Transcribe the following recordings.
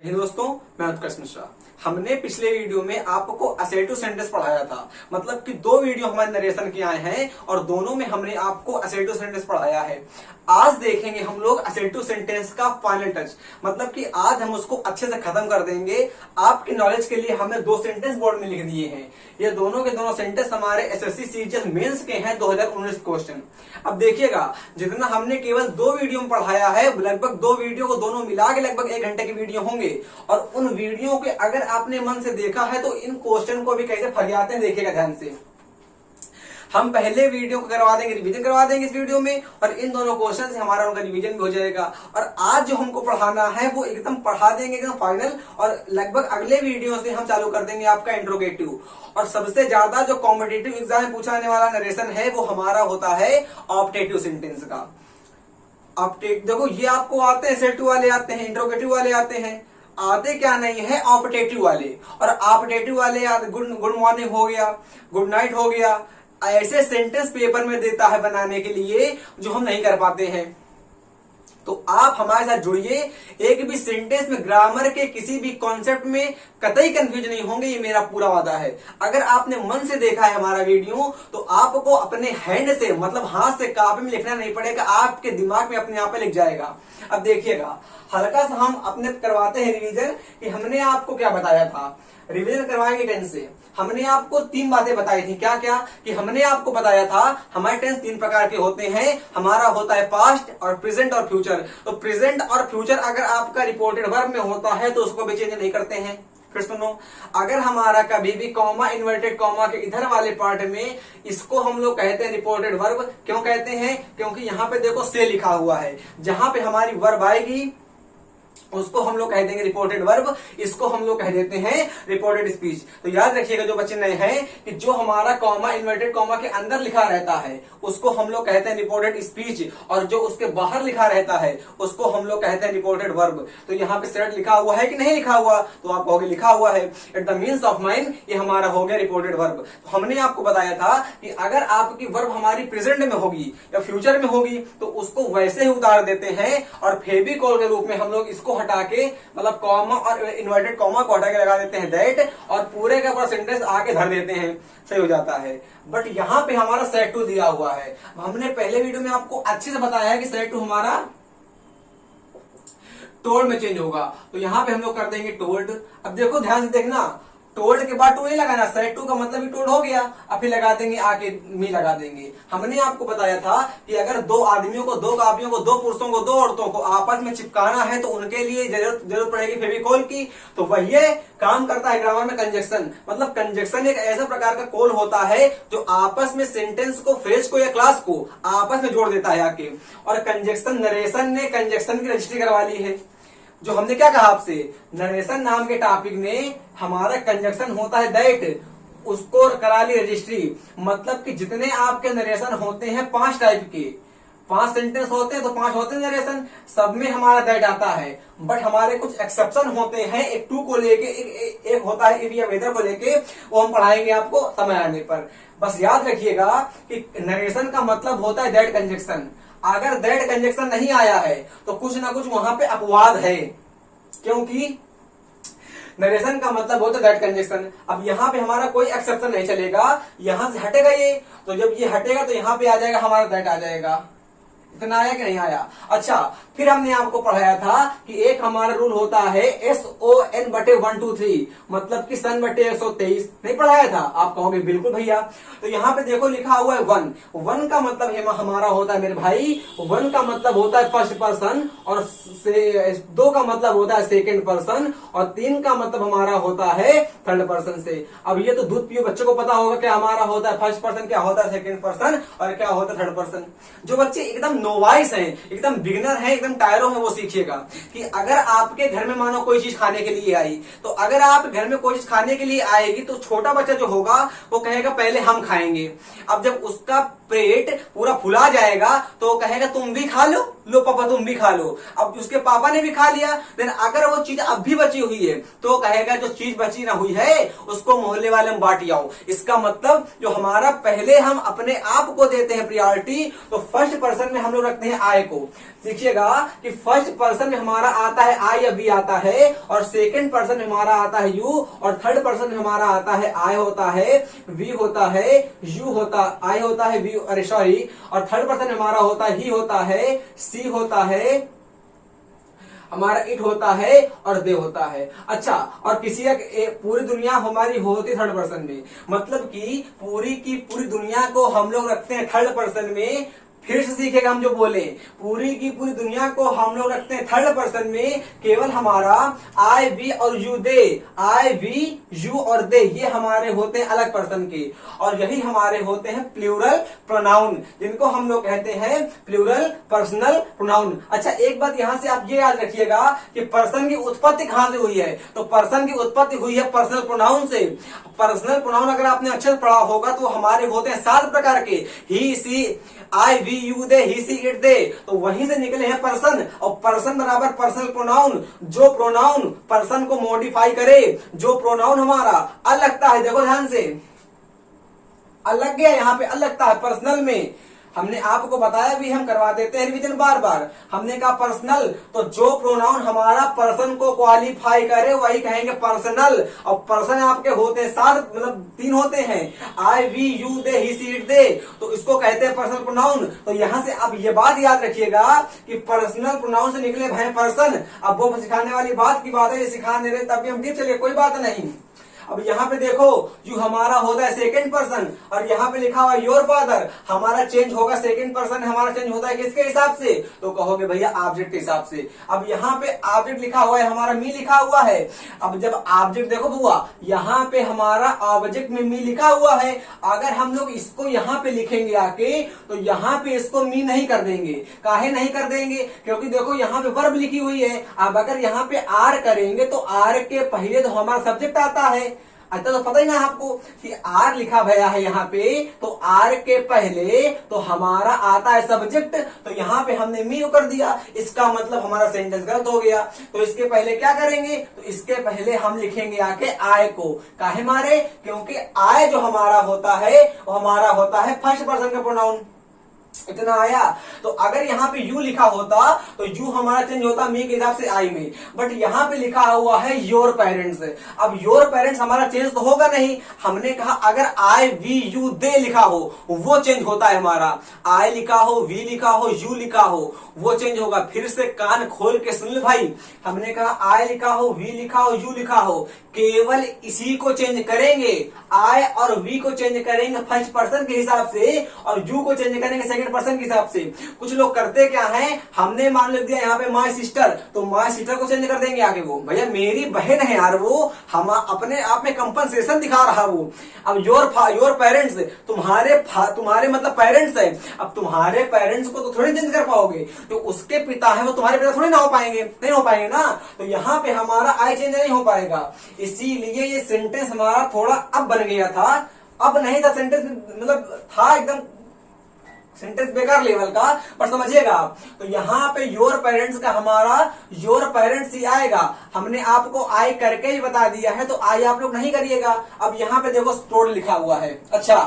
दोस्तों, मैं उत्कर्ष मिश्रा। हमने पिछले वीडियो में आपको असर्टिव सेंटेंस पढ़ाया था। मतलब कि दो वीडियो हमारे नरेशन के आए हैं और दोनों में हमने आपको असर्टिव सेंटेंस पढ़ाया है। आज देखेंगे हम लोग असर्टिव सेंटेंस का फाइनल टच। मतलब कि आज हम उसको अच्छे से खत्म कर देंगे। आपकी नॉलेज के लिए हमने दो सेंटेंस बोर्ड में लिख दिए हैं। ये दोनों के दोनों सेंटेंस हमारे एसएससी सीजीएल मेंस के हैं 2019 क्वेश्चन। अब देखिएगा, जितना हमने केवल दो वीडियो में पढ़ाया है, लगभग दो वीडियो को दोनों मिला के लगभग 1 घंटे के वीडियो होंगे। और उन वीडियो के अगर आपने मन से देखा है तो इन क्वेश्चन को भी कैसे फरियाते हैं देखिएगा ध्यान से। हम पहले वीडियो को करवा देंगे, रिवीजन करवा देंगे इस वीडियो में, और इन दोनों क्वेश्चन से हमारा उनका रिवीजन भी हो जाएगा। और आज जो हमको पढ़ाना है वो एकदम पढ़ा देंगे एकदम फाइनल, और लगभग अगले वीडियो से हम चालू कर देंगे आपका इंट्रोगेटिव। और सबसे ज्यादा जो कॉम्पिटिटिव एग्जाम में पूछा जाने वाला नरेशन है वो हमारा होता है ऑप्टेटिव सेंटेंस का। देखो, ये आपको आते हैं, सेटिव वाले आते हैं, इंट्रोगेटिव वाले आते हैं, आते क्या नहीं है ऑप्टेटिव वाले। और ऑप्टेटिव वाले गुड मॉर्निंग हो गया, गुड नाइट हो गया, ऐसे सेंटेंस पेपर में देता है बनाने के लिए जो हम नहीं कर पाते हैं। तो आप हमारे साथ जुड़िए। एक भी सेंटेंस में ग्रामर के किसी भी कॉन्सेप्ट में कतई कंफ्यूज नहीं होंगे, ये मेरा पूरा वादा है। अगर आपने मन से देखा है हमारा वीडियो तो आपको अपने हैंड से, मतलब हाथ से कॉपी में लिखना नहीं पड़ेगा, आपके दिमाग में अपने आप लिख जाएगा। अब देखिएगा, हल्का सा हम अपने करवाते हैं रिवीजन कि हमने आपको क्या बताया था। रिवीजन करवाएंगे टेंस से। हमने आपको 3 बातें बताई थी। क्या क्या? कि हमने आपको बताया था हमारे टेंस 3 प्रकार के होते हैं। हमारा होता है पास्ट और प्रेजेंट और फ्यूचर। तो प्रेजेंट और फ्यूचर अगर आपका रिपोर्टेड वर्ब में होता है तो उसको भी चेंज नहीं करते हैं। फिर सुनो, अगर हमारा कभी भी कॉमा, इन्वर्टेड कॉमा के इधर वाले पार्ट में, इसको हम लोग कहते हैं रिपोर्टेड वर्ब। क्यों कहते हैं? क्योंकि यहाँ पे देखो से लिखा हुआ है। जहां पे हमारी वर्ब आएगी उसको हम लोग कह देंगे रिपोर्टेड वर्ब, इसको हम लोग कह देते हैं रिपोर्टेड स्पीच। तो याद रखिएगा जो बच्चे नए हैं कि जो हमारा कॉमा, इन्वर्टेड कॉमा के अंदर लिखा रहता है उसको हम लोग कहते हैं रिपोर्टेड स्पीच, और जो उसके बाहर लिखा रहता है उसको हम लोग कहते हैं रिपोर्टेड वर्ब। तो यहाँ पे सेट लिखा हुआ है कि नहीं लिखा हुआ? तो आप कहोगे लिखा हुआ है। At the means of mind ये हमारा हो गया रिपोर्टेड वर्ब। तो हमने आपको बताया था कि अगर आपकी वर्ब हमारी प्रेजेंट में होगी या फ्यूचर में होगी तो उसको वैसे ही उतार देते हैं, और फेविकोल के रूप में हम लोग इसको हटा के, मतलब कॉमा और इन्वर्टेड कॉमा को हटा के लगा देते हैं दैट, और पूरे का पूरा सेंटेंस आके धर देते हैं, सही हो जाता है। बट यहाँ पे हमारा सेट टू दिया हुआ है। हमने पहले वीडियो में आपको अच्छे से बताया है कि सेट टू हमारा टोल्ड में चेंज होगा। तो यहाँ पे हम लोग कर देंगे टोल्ड। अब देखो ध्यान से देखना, टोल्ड के बाद टू नहीं लगाना, सेट टू का मतलब ही टोल्ड हो गया। अब फिर लगा देंगे आके मी लगा देंगे। हमने आपको बताया था कि अगर दो आदमियों को, दो कापियों को, दो पुरुषों को, दो औरतों को आपस में चिपकाना है तो उनके लिए जरूरत पड़ेगी फेविकोल की। तो वही काम करता है ग्रामर में कंजक्शन। मतलब कंजक्शन एक ऐसा प्रकार का कोल होता है जो आपस में सेंटेंस को, फ्रेज को या क्लास को आपस में जोड़ देता है आके। और कंजक्शन, नरेशन ने कंजक्शन की रजिस्ट्री करवा ली है। जो हमने क्या कहा आपसे, नरेशन नाम के टॉपिक में हमारा कंजक्शन होता है दैट, उसको करा ली रजिस्ट्री। मतलब कि जितने आपके नरेशन होते हैं 5 टाइप के, 5 सेंटेंस होते हैं तो 5 होते हैं नरेशन, सब में हमारा दैट आता है। बट हमारे कुछ एक्सेप्शन होते हैं, एक टू को लेके, एक होता है इफ या वेदर को लेके, वो हम पढ़ाएंगे आपको समय आने पर। बस याद रखिएगा कि नरेशन का मतलब होता है दैट कंजक्शन। अगर दैट कंजक्शन नहीं आया है तो कुछ ना कुछ वहां पे अपवाद है, क्योंकि नरेशन का मतलब होता है दैट कंजक्शन। अब यहाँ पे हमारा कोई एक्सेप्शन नहीं चलेगा, यहां से हटेगा ये, तो जब ये हटेगा तो यहाँ पे आ जाएगा हमारा दैट आ जाएगा। इतना आया कि नहीं आया? अच्छा, फिर हमने आपको पढ़ाया था कि एक हमारा रूल होता है SON/123, मतलब कि सन बटे 123। नहीं पढ़ाया था? आप कहोगे बिल्कुल भैया। तो यहाँ पे देखो लिखा हुआ है 1। 1 का मतलब हमारा होता है मेरे भाई, 1 का मतलब होता है फर्स्ट पर्सन, और 2 का मतलब होता है सेकेंड पर्सन, और 3 का मतलब हमारा होता है थर्ड पर्सन से। अब ये तो दूध पियो बच्चों को पता होगा क्या हमारा होता है फर्स्ट पर्सन, क्या होता है सेकेंड पर्सन, और क्या होता है थर्ड पर्सन। जो बच्चे एकदम नोवाइस हैं, एकदम बिगिनर हैं, एकदम टायरो हैं, वो सीखिएगा कि अगर आपके घर में मानो कोई चीज खाने के लिए आई, तो अगर आप घर में कोई चीज खाने के लिए आएगी तो छोटा बच्चा जो होगा वो कहेगा पहले हम खाएंगे। अब जब उसका पेट पूरा फुला जाएगा तो कहेगा तुम भी खा लो पापा तुम भी खा लो। अब उसके पापा ने भी खा लिया, देन अगर वो चीज अब भी बची हुई है तो कहेगा जो चीज बची ना हुई है उसको मोहल्ले वाले में बांट आओ। इसका मतलब जो हमारा पहले हम अपने आप को देते हैं प्रायोरिटी, तो फर्स्ट पर्सन में हम लोग रखते हैं आय को। सीखिएगा कि फर्स्ट पर्सन में हमारा आता है आई या बी आता है, और सेकंड पर्सन में हमारा आता है यू, और थर्ड पर्सन में हमारा आता है आई होता है, वी होता है, यू होता आई होता है, वी अरे सॉरी, और थर्ड पर्सन में हमारा होता है ही होता है, सी होता है, हमारा इट होता है और दे होता है। अच्छा, और किसी पूरी दुनिया हमारी होती थर्ड पर्सन में, मतलब कि पूरी की पूरी दुनिया को हम लोग रखते हैं थर्ड पर्सन में। फिर से सीखेगा हम जो बोले, पूरी की पूरी दुनिया को हम लोग रखते हैं थर्ड पर्सन में। केवल हमारा आई वी और you they, I we you और दे, ये हमारे होते हैं अलग पर्सन के, और यही हमारे होते हैं प्लूरल प्रोनाउन, जिनको हम लोग कहते हैं प्लूरल पर्सनल प्रोनाउन। अच्छा, एक बात यहां से आप ये याद रखिएगा कि पर्सन की उत्पत्ति कहां से हुई है, तो पर्सन की उत्पत्ति हुई है पर्सनल प्रोनाउन से। पर्सनल प्रोनाउन अगर आपने अच्छे से पढ़ा होगा तो हमारे होते हैं 7 प्रकार के, he she I we you they, he she it they, तो वहीं से निकले हैं पर्सन। और पर्सन बराबर पर्सनल प्रोनाउन, जो प्रोनाउन पर्सन को मॉडिफाई करे, जो प्रोनाउन हमारा अलग लगता है, देखो ध्यान से अलग गया, यहाँ पे अलग लगता है पर्सनल में। हमने आपको बताया भी, हम करवा देते हैं रिवीजन बार बार। हमने कहा पर्सनल, तो जो प्रोनाउन हमारा पर्सन को क्वालिफाई करे वही कहेंगे पर्सनल। और पर्सन आपके होते हैं 7, मतलब 3 होते हैं, I we you they, he she it they, तो इसको कहते हैं पर्सनल प्रोनाउन। तो यहां से अब ये बात याद रखिएगा कि पर्सनल प्रोनाउन से निकले भाई पर्सन। अब वो सिखाने वाली बात की बात है, ये सिखाने रहे तभी हम डीप चलिए, कोई बात नहीं। अब यहाँ पे देखो, जो हमारा होता है सेकंड पर्सन, और यहाँ पे लिखा हुआ है योर फादर, हमारा चेंज होगा सेकंड पर्सन, हमारा चेंज होता है किसके हिसाब से, तो कहोगे भैया ऑब्जेक्ट के हिसाब से। अब यहाँ पे ऑब्जेक्ट लिखा हुआ है, हमारा मी लिखा हुआ है। अब जब ऑब्जेक्ट देखो बुआ, यहाँ पे हमारा ऑब्जेक्ट में मी लिखा हुआ है, अगर हम लोग इसको यहाँ पे लिखेंगे आके, तो यहाँ पे इसको मी नहीं कर देंगे। काहे नहीं कर देंगे, क्योंकि देखो यहाँ पे वर्ब लिखी हुई है। अब अगर यहाँ पे आर करेंगे तो आर के पहले तो हमारा सब्जेक्ट आता है। अच्छा, तो पता ही ना आपको कि आर लिखा गया है यहाँ पे, तो आर के पहले तो हमारा आता है सब्जेक्ट, तो यहाँ पे हमने मी कर दिया, इसका मतलब हमारा सेंटेंस गलत हो गया। तो इसके पहले क्या करेंगे, तो इसके पहले हम लिखेंगे आके आय को। काहे मारे, क्योंकि आय जो हमारा होता है वो हमारा होता है फर्स्ट पर्सन का प्रोनाउन। इतना आया। तो अगर यहाँ पे यू लिखा होता तो यू हमारा चेंज होता मी के हिसाब से आई में, बट यहाँ पे लिखा हुआ है योर पेरेंट्स। अब योर पेरेंट्स हमारा चेंज तो होगा नहीं। हमने कहा अगर आई वी यू दे लिखा हो वो चेंज होता है हमारा, आई लिखा हो, वी लिखा हो, यू लिखा हो वो चेंज होगा। फिर से कान खोल के सुन ले भाई, हमने कहा आई लिखा हो, वी लिखा हो, यू लिखा हो, केवल इसी को चेंज करेंगे, आई और वी को चेंज करेंगे फर्स्ट पर्सन के हिसाब से, और यू को चेंज करेंगे सेकंड पर्सन के हिसाब से। कुछ लोग करते क्या है, हमने मान लिख दिया यहाँ पे माय सिस्टर, तो माय सिस्टर को चेंज कर देंगे आगे, वो भैया मेरी बहन है यार, वो हम अपने आप में कंपनसेशन दिखा रहा वो। अब योर पेरेंट्स, तुम्हारे मतलब पेरेंट्स है। अब तुम्हारे पेरेंट्स को तो थोड़ी चेंज कर पाओगे, तो उसके पिता है वो तुम्हारे पिता थोड़ी ना हो पाएंगे, नहीं हो पाएंगे ना। तो यहाँ पे हमारा आई चेंज नहीं हो पाएगा, इसीलिए ये सेंटेंस हमारा थोड़ा अब बन गया था, अब नहीं था सेंटेंस, मतलब था एकदम सेंटेंस बेकार लेवल का, पर समझिएगा आप। तो यहाँ पे योर पेरेंट्स का हमारा योर पेरेंट्स ही आएगा। हमने आपको आई करके ही बता दिया है, तो आई आप लोग नहीं करिएगा। अब यहाँ पे देखो स्टोर लिखा हुआ है। अच्छा,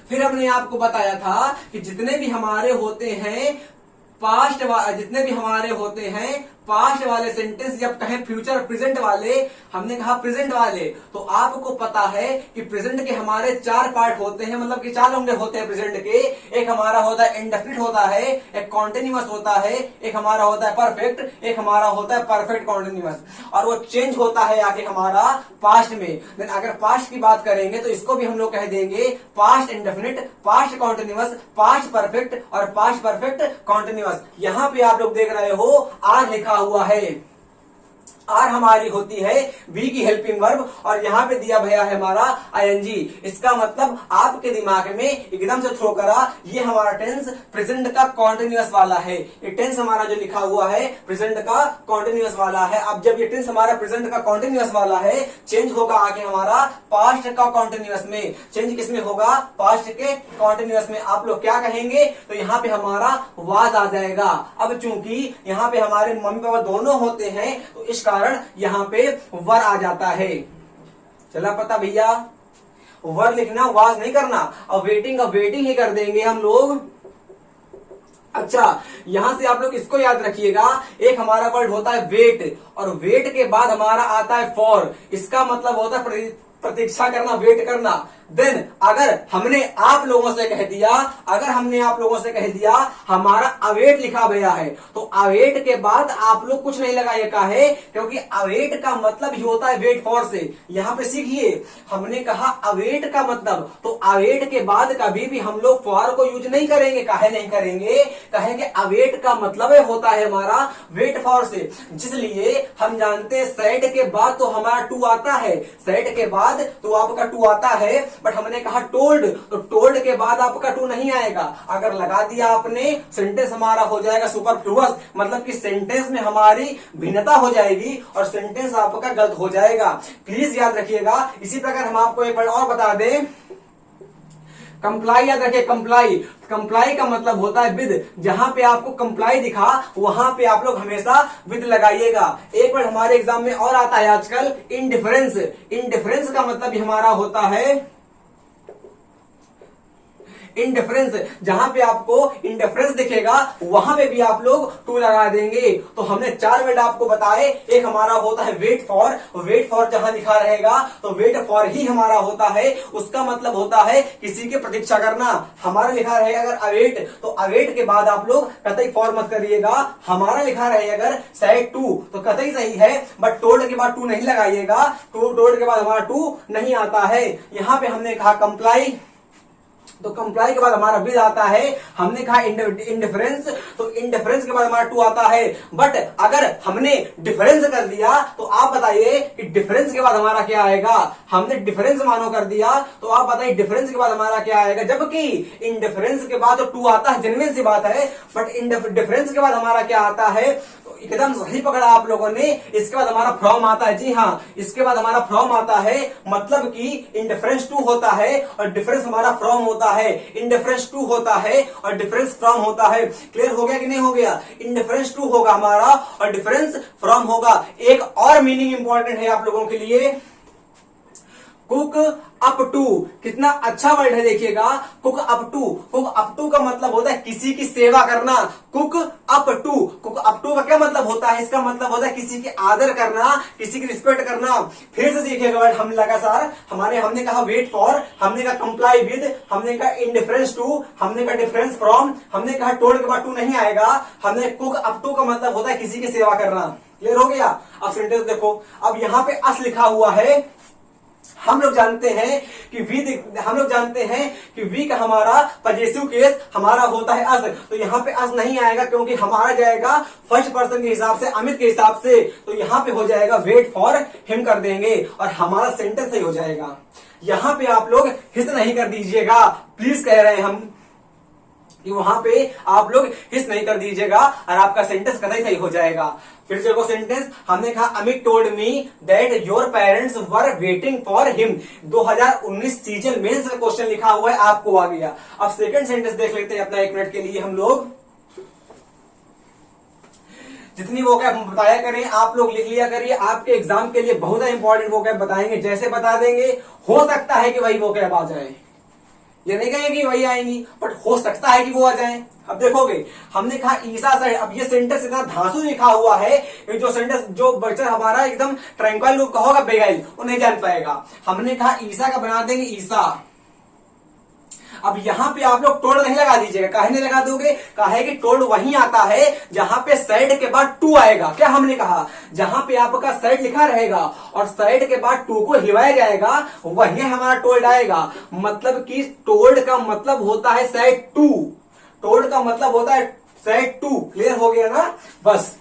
फिर हमने आपको बताया था कि जितने भी हमारे होते हैं पास्ट वाले सेंटेंस, जब कहें फ्यूचर प्रेजेंट वाले, हमने कहा प्रेजेंट वाले, तो आपको पता है कि प्रेजेंट के हमारे 4 पार्ट होते हैं, मतलब कि 4 अंग होते हैं प्रेजेंट के। एक हमारा होता है इंडेफिनिट होता है, एक कॉन्टिन्यूअस होता है, एक हमारा होता है परफेक्ट, एक हमारा होता है परफेक्ट कॉन्टिन्यूअस, और वो चेंज होता है आके हमारा पास्ट में। देन अगर पास्ट की बात करेंगे तो इसको भी हम लोग कह देंगे past indefinite, past continuous, past perfect और पास्ट परफेक्ट कॉन्टिन्यूअस। यहाँ पे आप लोग देख रहे हो आर लिखा हुआ है, आर हमारी होती है बी की हेल्पिंग वर्ब और यहाँ पे दिया भैया है हमारा आईएनजी। इसका मतलब आपके दिमाग में एकदम से थ्रो करा, ये हमारा टेंस प्रेजेंट का कॉन्टिन्यूअस वाला है। ये टेंस हमारा जो लिखा हुआ है प्रेजेंट का कॉन्टिन्यूअस वाला है। अब जब ये टेंस हमारा प्रेजेंट का कॉन्टिन्यूअस वाला है, चेंज होगा आगे हमारा पास्ट का कॉन्टिन्यूअस में। चेंज किसमें होगा? पास्ट के कॉन्टिन्यूअस में। आप लोग क्या कहेंगे? तो यहाँ पे हमारा वाज आ जाएगा। अब चूंकि यहाँ पे हमारे मम्मी पापा दोनों होते हैं तो इस कारण यहाँ पे वर आ जाता है। चला पता भैया? वर लिखना, वाज नहीं करना। अब वेटिंग ही कर देंगे हम लोग। अच्छा, यहां से आप लोग इसको याद रखिएगा, एक हमारा वर्ड होता है वेट और वेट के बाद हमारा आता है फॉर। इसका मतलब होता है प्रतीक्षा करना, वेट करना। देन अगर हमने आप लोगों से कह दिया हमारा अवेट लिखा गया है, तो अवेट के बाद आप लोग कुछ नहीं लगाइए। का है क्योंकि अवेट का मतलब ही होता है वेट फॉर से। यहां पे सीखिए, हमने कहा अवेट का मतलब, तो अवेट के बाद कभी भी हम लोग फॉर को यूज नहीं करेंगे। काहे नहीं करेंगे? कहेंगे अवेट का मतलब होता है हमारा वेट फॉर से। जिसलिए हम जानते हैं सेड के बाद तो हमारा टू आता है, सेड के बाद तो आपका टू आता है, बट हमने कहा टोल्ड, तो टोल्ड के बाद आपका टू नहीं आएगा। अगर लगा दिया आपने, सेंटेंस हमारा हो जाएगा सुपरफ्लुअस, मतलब कि सेंटेंस में हमारी भिन्नता हो जाएगी और सेंटेंस आपका गलत हो जाएगा। प्लीज याद रखिएगा। इसी प्रकार हम आपको एक बार और बता दें, कंप्लाई याद रखिए। कंप्लाई का मतलब होता है विद। जहां पे आपको कंप्लाई दिखा वहां पे आप लोग हमेशा विद लगाइएगा। एक बार हमारे एग्जाम में और आता है आजकल इनडिफरेंस। इनडिफरेंस का मतलब भी हमारा होता है इनडिफरेंस। जहां पे आपको इनडिफरेंस दिखेगा वहां पे भी आप लोग टू लगा देंगे। तो हमने 4 वर्ड आपको बताए। एक हमारा होता है वेट फॉर, वेट फॉर जहां लिखा रहेगा तो वेट फॉर ही हमारा होता है, उसका मतलब होता है किसी की प्रतीक्षा करना। हमारा लिखा रहेगा अगर अवेट, तो अवेट के बाद आप लोग कतई फॉर मत करिएगा। हमारा लिखा रहेगा अगर सेड टू तो कतई सही है, बट टोल्ड के बाद टू नहीं लगाइएगा। टोल्ड के बाद हमारा टू नहीं आता है। यहां पे हमने कहा कंप्लाई, तो कंप्लाई के बाद हमारा विद आता है। हमने कहा इंडिफरेंस, तो इंडिफरेंस के बाद हमारा टू आता है। बट अगर हमने डिफरेंस कर दिया तो आप बताइए कि डिफरेंस के बाद हमारा क्या आएगा? हमने डिफरेंस मानो कर दिया तो आप बताइए डिफरेंस के बाद हमारा क्या आएगा? जबकि इंडिफरेंस के बाद तो टू आता है, जेन्युइन सी बात है, बट डिफरेंस के बाद हमारा क्या आता है? तो एकदम सही पकड़ा आप लोगों ने। इसके बाद हमारा फ्रॉम आता है। जी हाँ, इसके बाद हमारा फ्रॉम आता है, मतलब कि इंडिफरेंस टू होता है और डिफरेंस हमारा फ्रॉम होता है। इंडिफरेंस टू होता है और डिफरेंस फ्रॉम होता है। क्लियर हो गया कि नहीं हो गया? इंडिफरेंस टू होगा हमारा और डिफरेंस फ्रॉम होगा। एक और मीनिंग इंपॉर्टेंट है आप लोगों के लिए, कुक अप टू। कितना अच्छा वर्ड है देखिएगा, cook up to. Cook up to का मतलब होता है किसी की सेवा करना। Cook up to, cook up to का क्या मतलब होता है? इसका मतलब होता है किसी की आदर करना, किसी की रिस्पेक्ट करना। फिर से देखिएगा वर्ड हम लगातार, हमने कहा वेट फॉर, हमने कहा कंप्लाई विद, हमने कहा इंडिफरेंस टू, हमने कहा डिफरेंस फ्रॉम, हमने कहा टोल्ड के बाद टू नहीं आएगा। हमने कुक अप टू का मतलब होता है किसी की सेवा करना। क्लियर हो गया? अब सेंटेंस देखो, अब यहां पे अस लिखा हुआ है। हम लोग जानते हैं कि वी का हमारा पजेसिव केस हमारा होता है अस, तो यहाँ पे अस नहीं आएगा क्योंकि हमारा जाएगा फर्स्ट पर्सन के हिसाब से, अमित के हिसाब से। तो यहाँ पे हो जाएगा वेट फॉर हिम कर देंगे और हमारा सेंटेंस सही हो जाएगा। यहाँ पे आप लोग हिस नहीं कर दीजिएगा, प्लीज कह रहे हैं हम कि वहां पे आप लोग हिस नहीं कर दीजिएगा और आपका सेंटेंस कतई सही हो जाएगा। फिर से देखो सेंटेंस, हमने कहा Amit told me that your parents were waiting for him. 2019 season mains का क्वेश्चन लिखा हुआ है, आपको आ गया। अब सेकंड सेंटेंस देख लेते हैं अपना 1 मिनट के लिए हम लोग। जितनी वोकैब बताया करें आप लोग लिख लिया करिए, आपके एग्जाम के लिए बहुत इंपॉर्टेंट वोकैब बताएंगे। जैसे बता देंगे हो सकता है कि वही वोकैब आ जाए, ये नहीं कहेंगे वही आएंगी, बट हो सकता है कि वो आ जाए। अब देखोगे, हमने कहा ईसा साइड। अब ये सेंटेंस इतना धांसू लिखा हुआ है, जो सेंटेंस जो बच्चा हमारा एकदम ट्रैंक्वाइल रूप का होगा, बेगाइल, वो नहीं जान पाएगा। हमने कहा ईसा का बना देंगे ईसा। अब यहाँ पे आप लोग टोल्ड नहीं लगा दीजिएगा। काहे नहीं लगा दोगे? काहे कि टोल्ड वहीं आता है जहां पे साइड के बाद टू आएगा। क्या हमने कहा? जहां पे आपका साइड लिखा रहेगा और साइड के बाद टू को हिलाया जाएगा, वहीं हमारा टोल्ड आएगा। मतलब कि टोल्ड का मतलब होता है साइड टू। टोल्ड का मतलब होता है साइड टू। क्लियर हो गया ना? बस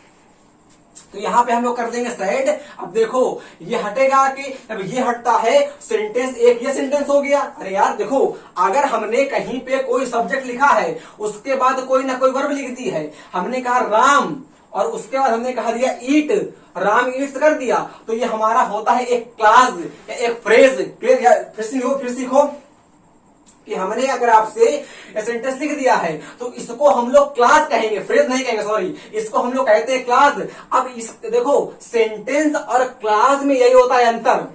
तो यहाँ पे हम लोग कर देंगे सेड। अब देखो ये हटेगा कि अब ये हटता है, सेंटेंस एक ये सेंटेंस हो गया। अरे यार देखो, अगर हमने कहीं पे कोई सब्जेक्ट लिखा है, उसके बाद कोई ना कोई वर्ब लिख दी है, हमने कहा राम और उसके बाद हमने कहा दिया ईट, राम ईट्स कर दिया, तो ये हमारा होता है एक क्लास या एक फ्रेज। क्लियर? फिर सीखो कि हमने अगर आपसे सेंटेंस लिख दिया है तो इसको हम लोग क्लास कहेंगे, फ्रेज नहीं कहेंगे, सॉरी, इसको हम लोग कहते हैं क्लास। अब इस देखो, सेंटेंस और क्लास में यही होता है अंतर।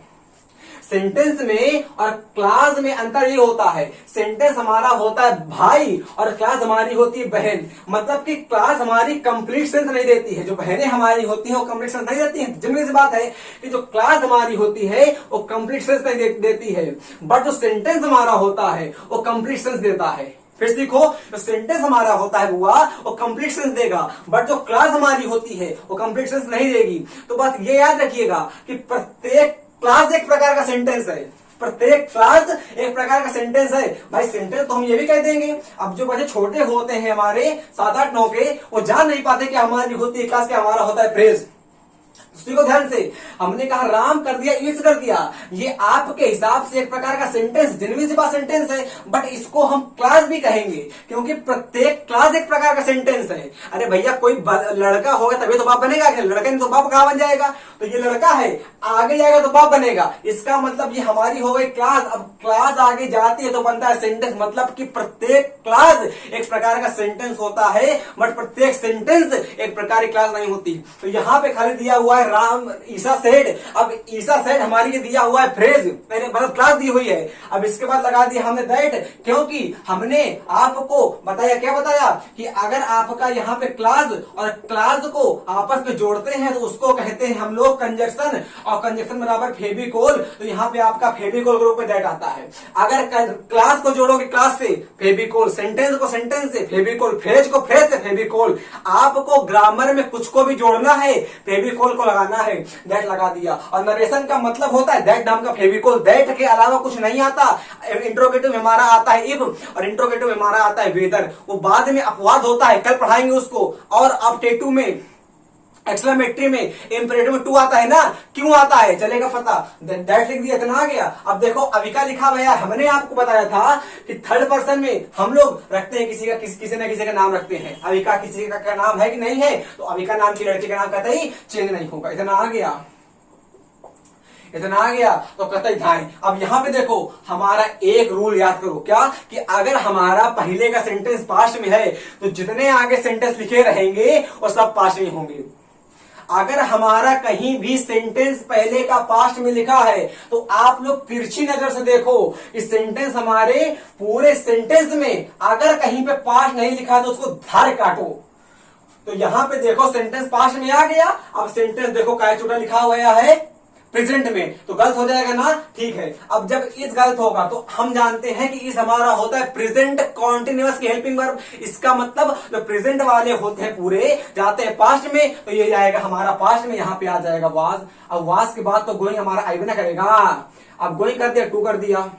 सेंटेंस में और क्लास में अंतर ये होता है, सेंटेंस हमारा होता है भाई और क्लास हमारी होती है बहन। मतलब कि क्लास हमारी कंप्लीट सेंस नहीं देती है, जो बहनें हमारी होती हैं वो कंप्लीट सेंस नहीं देती हैं। जिनमें से बात है कि जो क्लास हमारी होती है वो कंप्लीट सेंस नहीं देती है, बट जो सेंटेंस हमारा होता है वो कंप्लीट सेंस देता है। फिर देखो, जो सेंटेंस हमारा होता है वो कंप्लीट सेंस देगा, बट जो क्लास हमारी होती है वो कंप्लीट सेंस नहीं देगी। तो बस ये याद रखिएगा कि प्रत्येक क्लास एक प्रकार का सेंटेंस है, प्रत्येक क्लास एक प्रकार का सेंटेंस है। भाई सेंटेंस तो हम ये भी कह देंगे। अब जो बच्चे छोटे होते हैं हमारे 7, 8, 9 के, वो जान नहीं पाते कि हमारी होती है क्लास, क्या हमारा होता है फ्रेज। को ध्यान से, हमने कहा राम कर दिया, ईट्स कर दिया, ये आपके हिसाब से एक प्रकार का सेंटेंस, जेन्युइन सी बात सेंटेंस है, बट इसको हम क्लास भी कहेंगे क्योंकि प्रत्येक क्लास एक प्रकार का सेंटेंस है। अरे भैया कोई लड़का होगा तभी तो बाप बनेगा, लड़का नहीं तो बाप कहां बन जाएगा? तो ये लड़का है, आगे जाएगा तो बाप बनेगा, इसका मतलब ये हमारी हो गई क्लास। अब क्लास आगे जाती है तो बनता है सेंटेंस, मतलब कि प्रत्येक क्लास एक प्रकार का सेंटेंस होता है, बट प्रत्येक सेंटेंस एक प्रकार की क्लास नहीं होती। तो यहां पे खाली दिया हुआ है राम ईसा सेड। अब ईसा सेड हमारे लिए दिया हुआ है फ्रेज, मतलब क्लास दी हुई है। अब इसके बाद लगा दिया हमने दैट, क्योंकि हमने आपको बताया, क्या बताया कि अगर आपका यहाँ पे क्लास और क्लास को आपस में जोड़ते हैं तो उसको कहते हैं हम लोग कंजक्शन, और कंजक्शन बराबर फेविकोल। तो यहाँ पे आपका फेविकोल ग्रुप में दैट आता है। अगर क्लास को जोड़ोगे क्लास से फेविकोल, सेंटेंस को सेंटेंस से फेविकोल, फ्रेज को फ्रेज से फेविकोल। आपको ग्रामर में कुछ को भी जोड़ना है, फेविकोल को लगाना है, दैट लगा दिया। और नरेशन का मतलब होता है दैट नाम का फेविकोल, दैट के अलावा कुछ नहीं आता। इंट्रोगेटिव हमारा आता है इफ, और इंट्रोगेटिव हमारा आता है वेदर, वो बाद में अपवाद होता है, कल पढ़ाएंगे उसको। और अब टेटू में, एक्सक्लेमेटरी में, इंपरेटिव में 2 आता है ना, क्यों आता है चलेगा पता, दैट लिख दिया, इतना आ गया। अब देखो अविका लिखा हुआ है, हमने आपको बताया था कि थर्ड पर्सन में हम लोग रखते हैं किसी न किसी का नाम रखते हैं। अविका किसी का नाम है कि नहीं है, तो अविका नाम की लड़की का नाम कहते ही चेंज नहीं होगा। इतना आ गया, इतना आ गया तो कतई धाएं। अब यहां पे देखो हमारा एक रूल याद करो, क्या कि अगर हमारा पहले का सेंटेंस पास्ट में है तो जितने आगे सेंटेंस लिखे रहेंगे वो सब पास्ट में होंगे। अगर हमारा कहीं भी सेंटेंस पहले का पास्ट में लिखा है तो आप लोग तिरछी नजर से देखो, इस सेंटेंस हमारे पूरे सेंटेंस में अगर कहीं पे पास्ट नहीं लिखा है तो उसको धार काटो। तो यहां पे देखो सेंटेंस पास्ट में आ गया, अब सेंटेंस देखो काय छोटा लिखा हुआ है प्रेजेंट में, तो गलत हो जाएगा ना, ठीक है। अब जब इस गलत होगा तो हम जानते हैं कि इस हमारा होता है प्रेजेंट कॉन्टिन्यूअस की हेल्पिंग वर्ब। इसका मतलब जो प्रेजेंट वाले होते हैं पूरे जाते हैं पास्ट में, तो ये जाएगा हमारा पास्ट में, यहाँ पे आ जाएगा वाज। अब वाज के बाद तो गोइंग हमारा आई ना करेगा। अब गोइंग कर दिया, 2 कर दिया।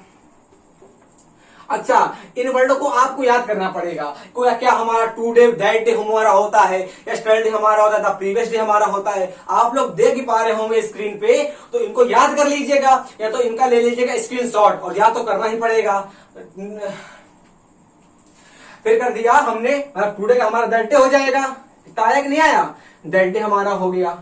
अच्छा, इन वर्डों को आपको याद करना पड़ेगा। कोई क्या हमारा टुडे, दैट डे हमारा होता है, यस्टरडे हमारा होता है, प्रीवियस डे हमारा होता है। आप लोग देख ही पा रहे होंगे स्क्रीन पे, तो इनको याद कर लीजिएगा, या तो इनका ले लीजिएगा स्क्रीनशॉट, और याद तो करना ही पड़ेगा। फिर कर दिया हमने, टुडे का हमारा दैट डे हो जाएगा, आया कि नहीं आया, दैट डे हमारा हो गया।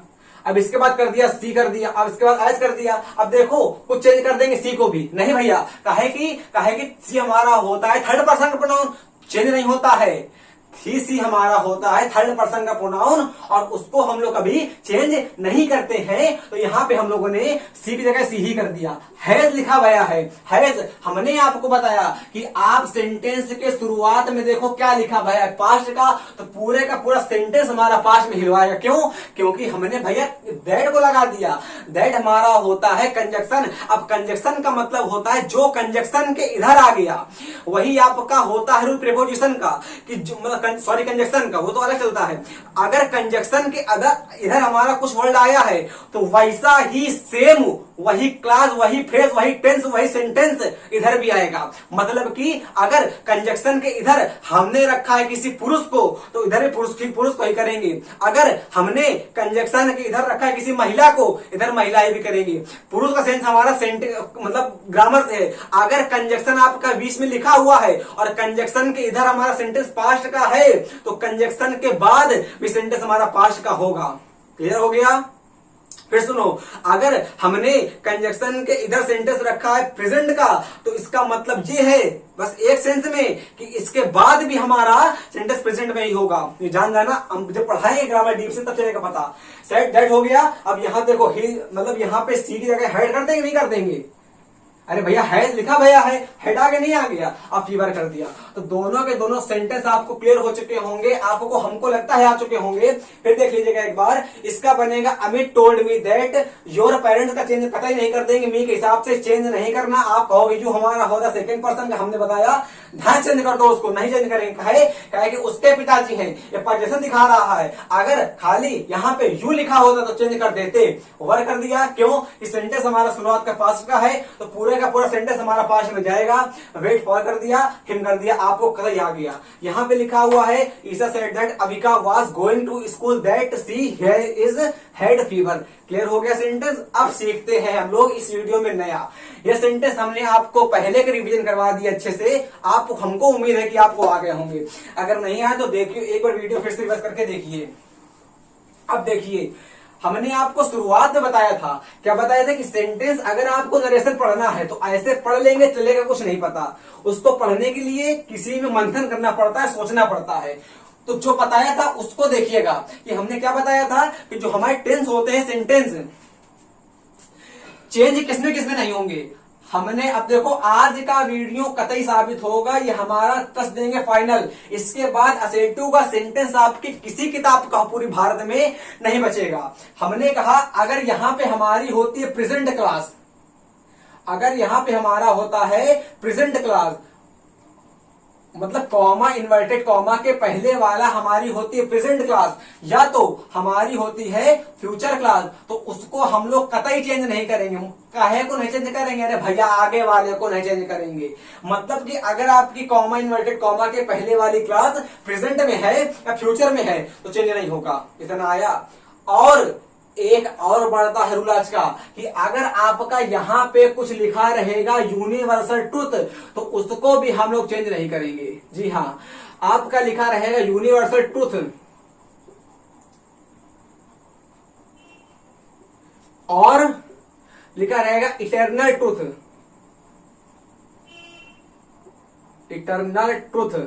अब इसके बाद कर दिया सी कर दिया, अब इसके बाद एस कर दिया। अब देखो कुछ चेंज कर देंगे सी को भी, नहीं भैया, काहे कि सी हमारा होता है थर्ड पर्सन का प्रोनाउन, चेंज नहीं होता है। सी हमारा होता है थर्ड पर्सन का प्रोनाउन, और उसको हम लोग कभी चेंज नहीं करते हैं। तो यहाँ पे हम लोगों ने सी की जगह सी ही कर दिया। हैज लिखा गया है, हैज हमने आपको बताया कि आप सेंटेंस के शुरुआत में देखो क्या लिखा गया है पास्ट का, तो पूरे का पूरा सेंटेंस हमारा पास्ट में हिलवाएगा। क्यों? क्योंकि हमने भैया दैट को लगा दिया। दैट हमारा होता है कंजक्शन। अब कंजक्शन का मतलब होता है जो कंजक्शन के इधर आ गया वही आपका होता है रूल प्रीपोजिशन का, कि सॉरी कंजक्शन का, वो तो अलग चलता है। अगर कंजक्शन के इधर हमारा कुछ वर्ड आया है तो वैसा ही सेम वही क्लास, वही फ्रेज, वही टेंस, वही सेंटेंस इधर भी आएगा। मतलब कि अगर कंजक्शन के इधर हमने रखा है किसी पुरुष को तो इधर भी पुरुष को ही करेंगे। अगर हमने कंजक्शन के इधर रखा है किसी महिला को, इधर महिला ही भी करेंगे। पुरुष का सेंस हमारा मतलब ग्रामर से है। अगर कंजक्शन आपका बीच में लिखा हुआ है और कंजक्शन के इधर हमारा सेंटेंस पास्ट का है तो कंजक्शन के बाद भी सेंटेंस हमारा पास्ट का होगा। क्लियर हो गया? फिर सुनो, अगर हमने कंजक्शन के इधर सेंटेंस रखा है प्रेजेंट का तो इसका मतलब ये है बस एक सेंस में कि इसके बाद भी हमारा सेंटेंस प्रेजेंट में ही होगा। ये जान जाना, हम जब पढ़ाएंगे ग्रामर डीप से तब चलेगा पता। सेट दैट हो गया। अब यहां देखो ही, मतलब यहां पे सी की जगह हेड कर देंगे नहीं कर देंगे? अरे भैया हैज लिखा भैया है, हेड आगे नहीं आ गया, अब फीवर कर दिया। तो दोनों के दोनों सेंटेंस आपको क्लियर हो चुके होंगे, आपको हमको लगता है आ चुके होंगे। फिर देख लीजिएगा एक बार, इसका बनेगा Amit told me that your parents का चेंज कतई नहीं कर देंगे, मी के हिसाब से चेंज नहीं करना। आप कहोगे जो हमारा होगा सेकंड पर्सन का, हमने बताया ध्यान चेंज कर दो उसको, नहीं चेंज करेंगे। कहे कि उसके पिताजी हैं, ये पोजीशन दिखा रहा है। अगर खाली यहाँ पे यू लिखा होता तो चेंज कर देते, ओवर कर दिया। क्यों? इस सेंटेंस हमारा शुरुआत का पास्ट का है तो पूरे का पूरा सेंटेंस हमारा पास्ट में जाएगा। वेट फॉर कर दिया, हिम कर दिया, आपको कतई आ गया। यहाँ पे लिखा हुआ है Isha said that Avika was going to school that she is had fever. Clear हो गया सेंटेंस? अब सीखते हैं हम लोग इस वीडियो में नया। यह सेंटेंस हमने आपको पहले के रिवीजन करवा दिया अच्छे से, आप हमको उम्मीद है कि आपको आ गए होंगे। अगर नहीं आए तो देखिए एक बार वीडियो फिर से रिवर्स करके देखिए। अब देखिए, हमने आपको शुरुआत में बताया था, क्या बताया था कि सेंटेंस अगर आपको नरेशन पढ़ना है तो ऐसे पढ़ लेंगे चलेगा, कुछ नहीं पता। उसको पढ़ने के लिए किसी में मंथन करना पड़ता है, सोचना पड़ता है। तो जो बताया था उसको देखिएगा कि हमने क्या बताया था कि जो हमारे टेंस होते हैं, सेंटेंस चेंज किसमें किसमें नहीं होंगे। हमने अब देखो आज का वीडियो कतई साबित होगा, ये हमारा कस देंगे फाइनल। इसके बाद असेटू का सेंटेंस आपकी किसी किताब का पूरी भारत में नहीं बचेगा। हमने कहा अगर यहां पे हमारी होती है प्रेजेंट क्लास, अगर यहां पे हमारा होता है प्रेजेंट क्लास, मतलब कॉमा इन्वर्टेड कॉमा के पहले वाला हमारी होती है प्रेजेंट क्लास, या तो हमारी होती है फ्यूचर क्लास, तो उसको हम लोग कतई चेंज नहीं करेंगे। काहे को नहीं चेंज करेंगे? अरे भैया आगे वाले को नहीं चेंज करेंगे। मतलब कि अगर आपकी कॉमा इन्वर्टेड कॉमा के पहले वाली क्लास प्रेजेंट में है या फ्यूचर में है तो चेंज नहीं होगा। इतना आया। और एक और बढ़ता है रूल आज का कि अगर आपका यहां पे कुछ लिखा रहेगा यूनिवर्सल ट्रुथ तो उसको भी हम लोग चेंज नहीं करेंगे। जी हाँ, आपका लिखा रहेगा यूनिवर्सल ट्रुथ और लिखा रहेगा इटर्नल ट्रुथ, इटर्नल ट्रुथ,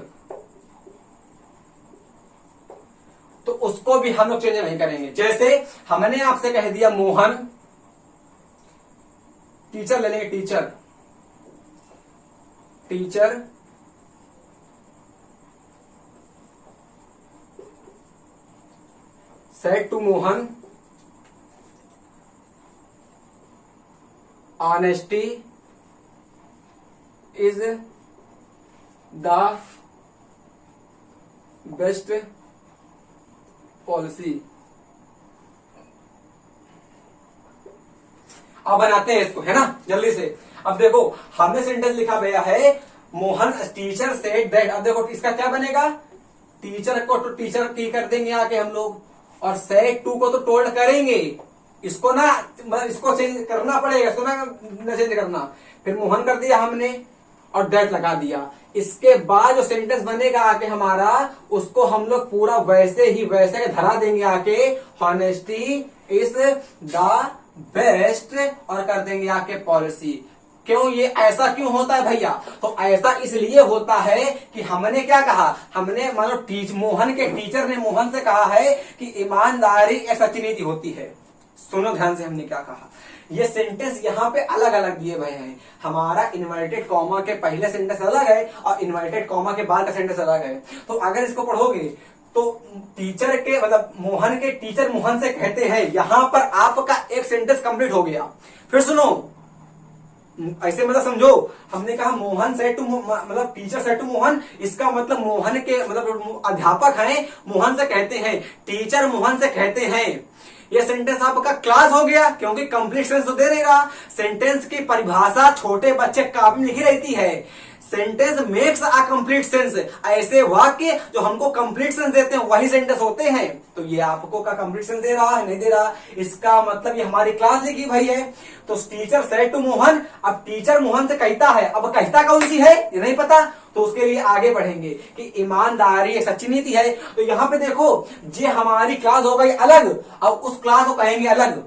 तो उसको भी हम लोग चेंज नहीं करेंगे। जैसे हमने आपसे कह दिया मोहन, टीचर ले लेंगे, teacher, teacher said to Mohan honesty is the best policy. अब बनाते हैं इसको, है ना, जल्दी से। अब देखो हमने सेंटेंस लिखा गया है मोहन टीचर सेड दैट। अब देखो इसका क्या बनेगा, टीचर को तो टीचर टी कर देंगे आके हम लोग, और सेड टू को तो टोल्ड करेंगे। इसको ना इसको चेंज करना पड़ेगा, इसको ना चेंज करना। फिर मोहन कर दिया हमने और दैट लगा दिया। इसके बाद जो सेंटेंस बनेगा आके हमारा, उसको हम लोग पूरा वैसे ही वैसे धरा देंगे आके, हॉनेस्टी इज द बेस्ट, और कर देंगे आके पॉलिसी। क्यों ये ऐसा क्यों होता है भैया? तो ऐसा इसलिए होता है कि हमने क्या कहा, हमने मतलब मोहन के टीचर ने मोहन से कहा है कि ईमानदारी एक सच्ची नीति होती है। सुनो ध्यान से, हमने क्या कहा। ये सेंटेंस यहाँ पे अलग अलग दिए हुए हैं। हमारा इन्वर्टेड कॉमा के पहले सेंटेंस अलग है और इन्वर्टेड कॉमा के बाद का सेंटेंस अलग है। तो अगर इसको पढ़ोगे तो टीचर के मतलब मोहन के टीचर मोहन से कहते हैं, यहां पर आपका एक सेंटेंस कंप्लीट हो गया। फिर सुनो, ऐसे मतलब समझो, हमने कहा मोहन सेड टू मतलब टीचर सेड टू मोहन, इसका मतलब मोहन के मतलब अध्यापक हैं मोहन से कहते हैं, टीचर मोहन से कहते हैं ये सेंटेंस आपका क्लास हो गया, क्योंकि कंप्लीट सेंस तो दे देगा। सेंटेंस की परिभाषा छोटे बच्चे काफी लिखी रहती है। Sentence makes a complete sense, ऐसे वाक्य जो हमको कंप्लीट सेंस देते हैं वही सेंटेंस होते हैं। तो ये आपको का कंप्लीट सेंस दे रहा है, नहीं दे रहा, इसका मतलब ये हमारी क्लास लिखी भाई है। तो टीचर सेड टू मोहन, अब टीचर मोहन से कहता है, अब कहता कौन सी है ये नहीं पता, तो उसके लिए आगे बढ़ेंगे कि ईमानदारी एक सच्ची नीति है। तो यहां पे देखो, ये हमारी क्लास हो गई अलग, अब उस क्लास को कहेंगे अलग,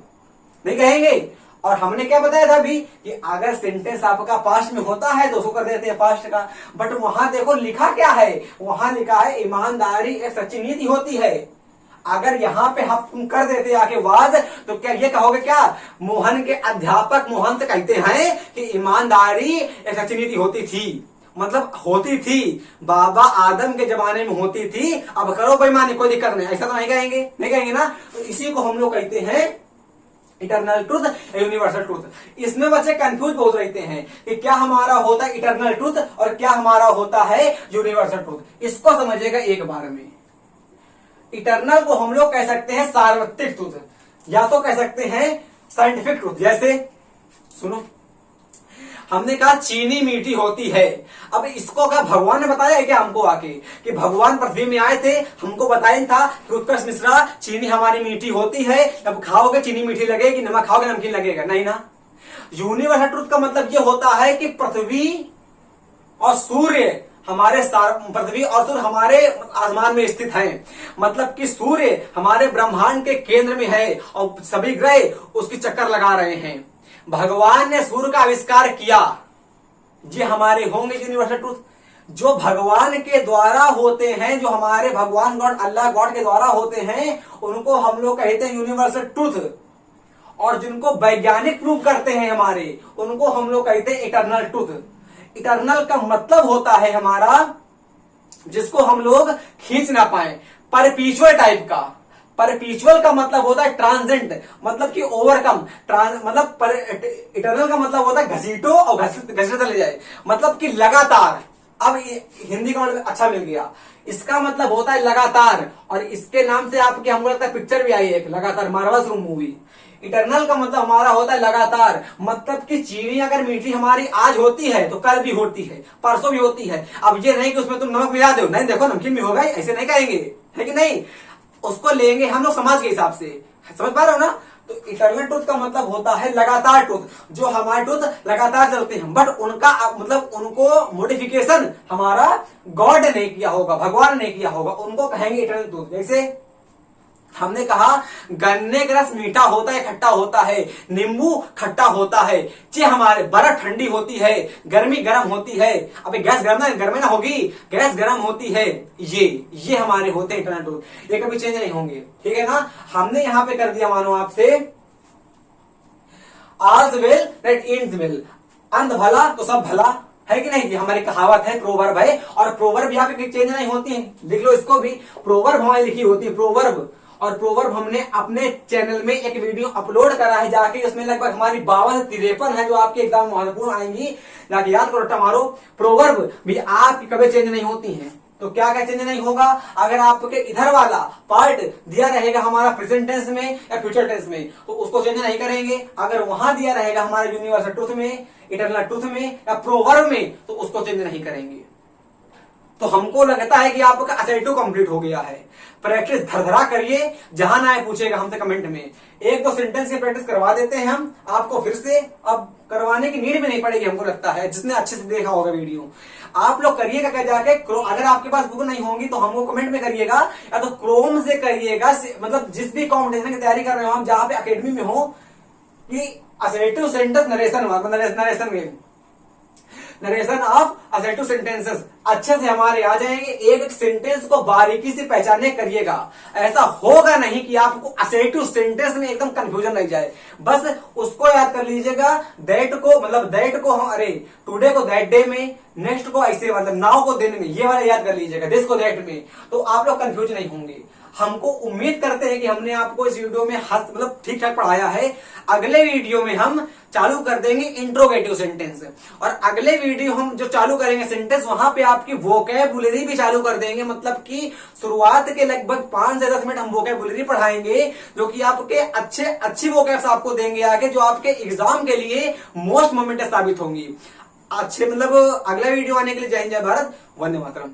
नहीं कहेंगे। और हमने क्या बताया था अभी कि अगर सेंटेंस आपका पास्ट में होता है तो उसको कर देते हैं पास्ट का, बट वहां देखो लिखा क्या है, वहां लिखा है ईमानदारी एक सच्ची नीति होती है। अगर यहाँ पे हम तुम कर देते आके वाज, तो क्या ये कहोगे क्या, मोहन के अध्यापक मोहन से कहते हैं कि ईमानदारी एक सच्ची नीति होती थी, मतलब होती थी, बाबा आदम के जमाने में होती थी, अब करो बेईमानी कोई दिक्कत नहीं, ऐसा तो नहीं कहेंगे, नहीं कहेंगे ना। तो इसी को हम लोग कहते हैं इटरनल ट्रूथ, यूनिवर्सल ट्रूथ। इसमें बच्चे कंफ्यूज बहुत रहते हैं कि क्या हमारा होता है इटरनल ट्रूथ और क्या हमारा होता है यूनिवर्सल ट्रूथ। इसको समझिएगा एक बार में। इटरनल को हम लोग कह सकते हैं सार्वत्रिक ट्रूथ, या तो कह सकते हैं साइंटिफिक ट्रूथ। जैसे सुनो, हमने कहा चीनी मीठी होती है, अब इसको क्या भगवान ने बताया है क्या हमको आके, कि भगवान पृथ्वी में आए थे, हमको बताया था कि उत्कर्ष मिश्रा चीनी हमारी मीठी होती है, जब खाओगे चीनी मीठी लगेगी, नमक खाओगे नमकीन लगेगा, नहीं ना। यूनिवर्सल ट्रूथ का मतलब ये होता है कि पृथ्वी और सूर्य हमारे पृथ्वी और सूर्य हमारे आसमान में स्थित हैं, मतलब कि सूर्य हमारे ब्रह्मांड के केंद्र में है और सभी ग्रह उसकी चक्कर लगा रहे हैं। भगवान ने सूर्य का आविष्कार किया, ये हमारे होंगे यूनिवर्सल ट्रूथ। जो भगवान के द्वारा होते हैं, जो हमारे भगवान गॉड अल्लाह गॉड के द्वारा होते हैं, उनको हम लोग कहते हैं यूनिवर्सल ट्रूथ। और जिनको वैज्ञानिक प्रूव करते हैं हमारे, उनको हम लोग कहते हैं इटरनल ट्रूथ। इटरनल का मतलब होता है हमारा जिसको हम लोग खींच ना पाए, परपीचुअल टाइप का। परपीचुअल का मतलब होता है ट्रांसेंड, मतलब कि ओवरकम, मतलब इटरनल का मतलब होता है घसीटो और घसीटते चले जाए, मतलब कि लगातार। अब हिंदी का मतलब अच्छा मिल गया, इसका मतलब होता है लगातार। और इसके नाम से आपकी हमको लगता है पिक्चर भी आई है एक, लगातार, मार्वलस रूम मूवी। इटरनल का मतलब हमारा होता है लगातार, मतलब कि चीनी अगर मीठी हमारी आज होती है तो कल भी होती है, परसों भी होती है। अब ये नहीं कि उसमें तुम नमक मिला दो, नहीं देखो नमकीन भी होगा, ऐसे नहीं कहेंगे, है कि नहीं। उसको लेंगे हम लोग समाज के हिसाब से, समझ पा रहे हो ना। तो इटरनल ट्रूथ का मतलब होता है लगातार ट्रूथ, जो हमारे ट्रूथ लगातार चलते हैं, बट उनका मतलब उनको मॉडिफिकेशन हमारा गॉड ने किया होगा, भगवान ने किया होगा, उनको कहेंगे इटरनल ट्रूथ। जैसे हमने कहा गन्ने का रस मीठा होता है, खट्टा होता है, नींबू खट्टा होता है, चे हमारे बर्फ ठंडी होती है, गर्मी गर्म होती है, अबे गैस गर्म ना होगी, गैस गर्म होती है। ये हमारे होते हैं इटरनल ट्रूथ, ये कभी चेंज नहीं होंगे, ठीक है ना। हमने यहां पे कर दिया मानो आपसे आल्स वेल दैट एंड्स वेल, अंत भला तो सब भला, है कि नहीं। ये हमारी कहावत है, प्रोवर्ब है, और प्रोवर्ब यहाँ पे चेंज नहीं होती है, लिख लो इसको भी, प्रोवर्ब हमारी लिखी होती है, प्रोवर्ब। और प्रोवर्ब हमने अपने चैनल में एक वीडियो अपलोड करा है जाके, उसमें लगभग हमारी 52 से 53 है जो आपके एग्जाम महत्वपूर्ण आएंगी, जाके याद करो रट्टा मारो। प्रोवर्ब भी आपकी कभी चेंज नहीं होती है। तो क्या क्या चेंज नहीं होगा, अगर आपके इधर वाला पार्ट दिया रहेगा हमारा प्रेजेंट टेंस में या फ्यूचर टेंस में, तो उसको चेंज नहीं करेंगे। अगर वहां दिया रहेगा हमारा यूनिवर्सल ट्रूथ में, इटरनल ट्रूथ में या प्रोवर्ब में, तो उसको चेंज नहीं करेंगे। तो हमको लगता है कि आपका असेटू कंप्लीट हो गया है। प्रैक्टिस धरधरा करिए, जहां ना आए पूछेगा हमसे कमेंट में, एक दो सेंटेंस की प्रैक्टिस करवा देते हैं हम आपको, फिर से अब करवाने की नीड भी नहीं पड़ेगी हमको लगता है, जिसने अच्छे से देखा होगा वीडियो। आप लोग करिएगा क्या जाके, अगर आपके पास बुक नहीं होंगी तो हमको कमेंट में करिएगा, या तो क्रोम से करिएगा, मतलब जिस भी कॉम्पिटिशन की तैयारी कर रहे हो हम, जहां पे अकेडमी में हो, कि assertive sentence narration of assertive sentences अच्छे से हमारे आ जाएंगे। एक एक सेंटेंस को बारीकी से पहचाने करिएगा, ऐसा होगा नहीं कि आपको असर्टिव सेंटेंस में एकदम कंफ्यूजन लग जाए। बस उसको याद कर लीजिएगा, दैट को मतलब दैट को हम, अरे टुडे को दैट डे में, नेक्स्ट को ऐसे मतलब नाउ को दिन में, ये वाला याद कर लीजिएगा, दिस को दैट में, तो आप लोग कंफ्यूज नहीं होंगे। हमको उम्मीद करते हैं कि हमने आपको इस वीडियो में मतलब ठीक ठाक पढ़ाया है। अगले वीडियो में हम चालू कर देंगे इंट्रोगेटिव सेंटेंस, और अगले वीडियो हम जो चालू करेंगे सेंटेंस, वहां पे आपकी वोकैबुलरी भी चालू कर देंगे। मतलब कि शुरुआत के लगभग 5 से 10 मिनट हम वोकैबुलरी पढ़ाएंगे, जो कि आपके अच्छी वोकैब्स आपको देंगे आगे, जो आपके एग्जाम के लिए मोस्ट मोमेंटस साबित होंगी। मतलब अगला वीडियो आने के लिए जय हिंद जय भारत, वंदे मातरम।